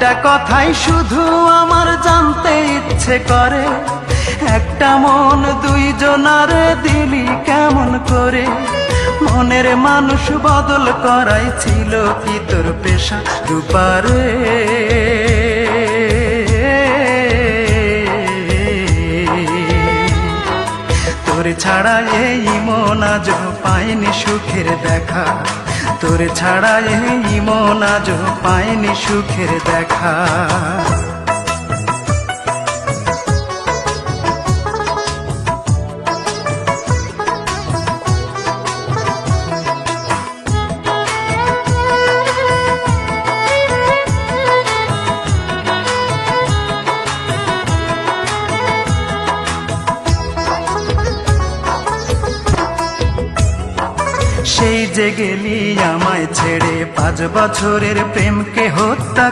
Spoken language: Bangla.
একটা কথাই শুধু আমার জানতে ইচ্ছে করে, একটা মন দুইজনারে দিলি কেমন করে? মনের মানুষ বদল করাই ছিল কি তোর পেশা রূপারে? তোর ছাড়া এই মন আজ পায়নি সুখের দেখা, তোর ছাড়া এই মন আজ পায়নি সুখের দেখা। সেই যে গেলি আমায় ছেড়ে, 5 বছরের প্রেমকে হত্যা